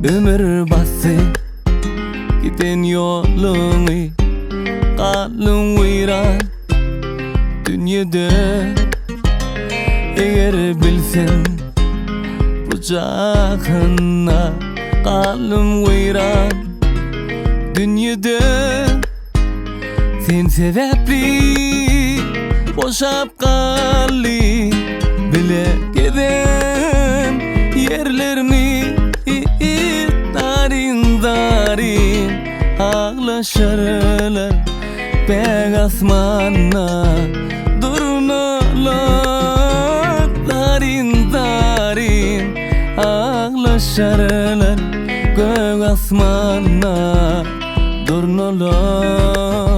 Ömür bası giden yolunu kalın vayran dünyada. Eğer bilsen bu cahana kalın vayran dünyada. Sen sebepli boşap kalli bile giden yerlerini darin darin ağlaşırlar pek asmana. Durnalar darin darin ağlaşırlar gök asmana. Durnalar